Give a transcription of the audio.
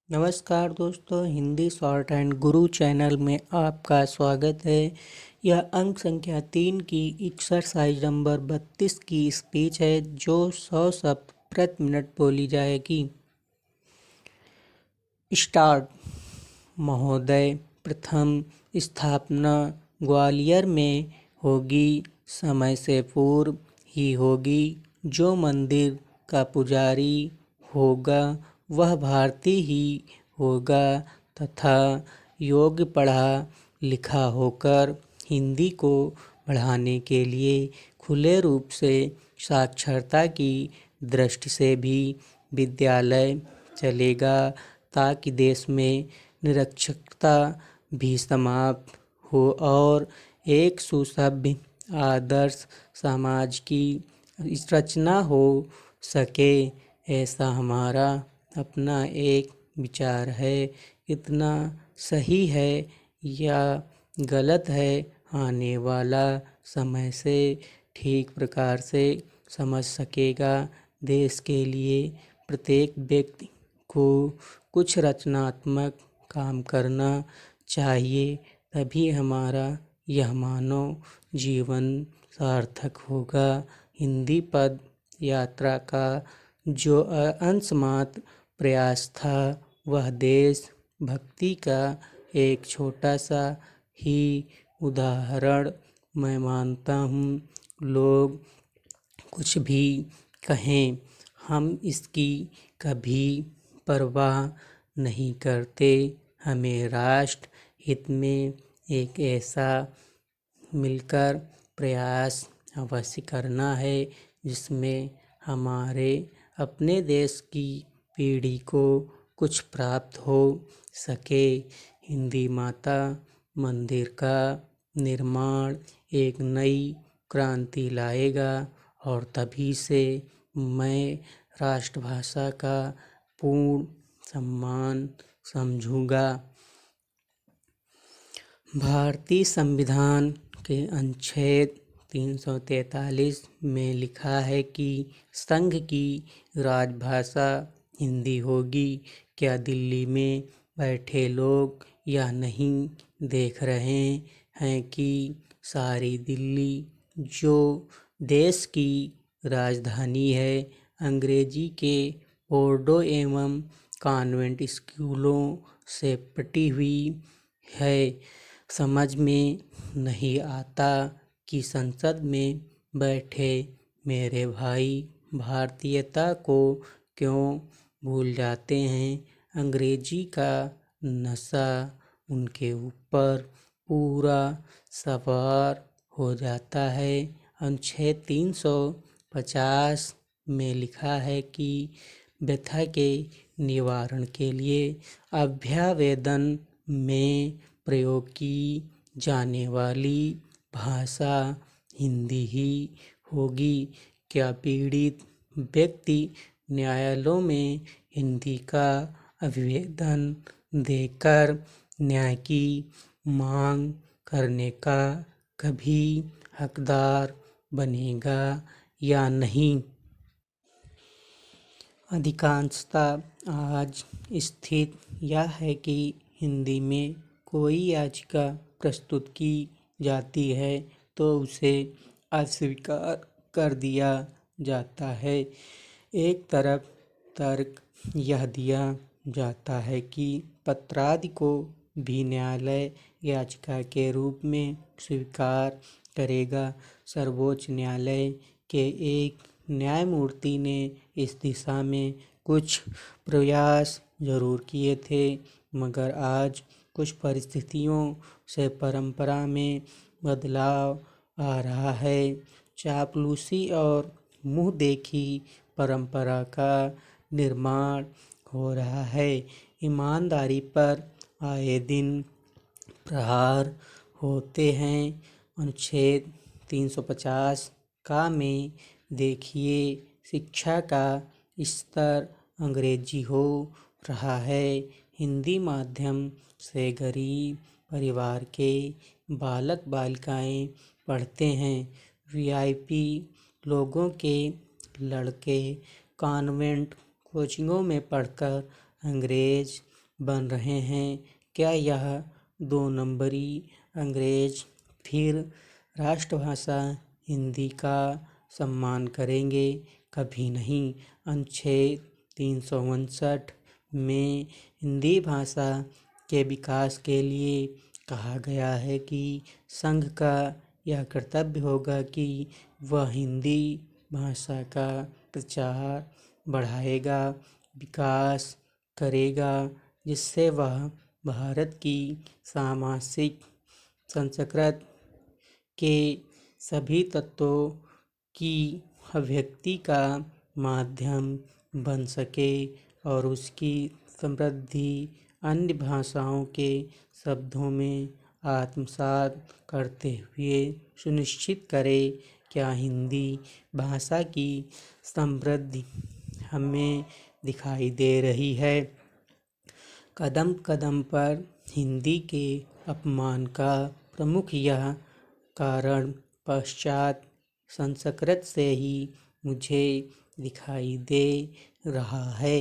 नमस्कार दोस्तों, Hindi short and Guru channel में आपका स्वागत है। यह अंक संख्या 3 की एक्सरसाइज नंबर 32 की स्पीच है जो 100 शब्द प्रति मिनट बोली जाएगी। स्टार्ट। महोदय, प्रथम स्थापना ग्वालियर में होगी, समय से पूर्व ही होगी। जो मंदिर का पुजारी होगा वह भारतीय ही होगा तथा योग्य पढ़ा लिखा होकर हिंदी को बढ़ाने के लिए खुले रूप से साक्षरता की दृष्टि से भी विद्यालय चलेगा ताकि देश में निरक्षरता भी समाप्त हो और एक सुसभ्य आदर्श समाज की रचना हो सके। ऐसा हमारा अपना एक विचार है। इतना सही है या गलत है, आने वाला समय से ठीक प्रकार से समझ सकेगा। देश के लिए प्रत्येक व्यक्ति को कुछ रचनात्मक काम करना चाहिए, तभी हमारा यह मानव जीवन सार्थक होगा। हिंदी पद यात्रा का जो अंशमात्र प्रयास था वह देश भक्ति का एक छोटा सा ही उदाहरण मैं मानता हूँ। लोग कुछ भी कहें, हम इसकी कभी परवाह नहीं करते। हमें राष्ट्र हित में एक ऐसा मिलकर प्रयास अवश्य करना है जिसमें हमारे अपने देश की पीढ़ी को कुछ प्राप्त हो सके। हिंदी माता मंदिर का निर्माण एक नई क्रांति लाएगा और तभी से मैं राष्ट्रभाषा का पूर्ण सम्मान समझूंगा। भारतीय संविधान के अनुच्छेद 343 में लिखा है कि संघ की राजभाषा हिंदी होगी। क्या दिल्ली में बैठे लोग यह नहीं देख रहे हैं कि सारी दिल्ली, जो देश की राजधानी है, अंग्रेजी के बोर्डों एवं कॉन्वेंट स्कूलों से पटी हुई है। समझ में नहीं आता कि संसद में बैठे मेरे भाई भारतीयता को क्यों भूल जाते हैं। अंग्रेजी का नशा उनके ऊपर पूरा सवार हो जाता है। अनुच्छेद 350 में लिखा है कि व्यथा के निवारण के लिए अभ्यावेदन में प्रयोग की जाने वाली भाषा हिंदी ही होगी। क्या पीड़ित व्यक्ति न्यायालयों में हिंदी का अभ्यावेदन देकर न्याय की मांग करने का कभी हकदार बनेगा या नहीं? अधिकांशतः आज स्थिति यह है कि हिंदी में कोई याचिका प्रस्तुत की जाती है तो उसे अस्वीकार कर दिया जाता है। एक तरफ तर्क यह दिया जाता है कि पत्रादि को भी न्यायालय याचिका के रूप में स्वीकार करेगा। सर्वोच्च न्यायालय के एक न्यायमूर्ति ने इस दिशा में कुछ प्रयास जरूर किए थे, मगर आज कुछ परिस्थितियों से परंपरा में बदलाव आ रहा है। चापलूसी और मुँह देखी परंपरा का निर्माण हो रहा है। ईमानदारी पर आए दिन प्रहार होते हैं। अनुच्छेद 350 का में देखिए, शिक्षा का स्तर अंग्रेजी हो रहा है। हिंदी माध्यम से गरीब परिवार के बालक बालिकाएं पढ़ते हैं। वीआईपी लोगों के लड़के कॉन्वेंट कोचिंगों में पढ़कर अंग्रेज बन रहे हैं। क्या यह 2 नंबरी अंग्रेज फिर राष्ट्रभाषा हिंदी का सम्मान करेंगे? कभी नहीं। अनुच्छेद 359 में हिंदी भाषा के विकास के लिए कहा गया है कि संघ का यह कर्तव्य होगा कि वह हिंदी भाषा का प्रचार बढ़ाएगा, विकास करेगा, जिससे वह भारत की सामाजिक संस्कृति के सभी तत्वों की अभिव्यक्ति का माध्यम बन सके और उसकी समृद्धि अन्य भाषाओं के शब्दों में आत्मसात करते हुए सुनिश्चित करे। क्या हिंदी भाषा की समृद्धि हमें दिखाई दे रही है? कदम कदम पर हिंदी के अपमान का प्रमुख यह कारण पाश्चात्य संस्कृति से ही मुझे दिखाई दे रहा है।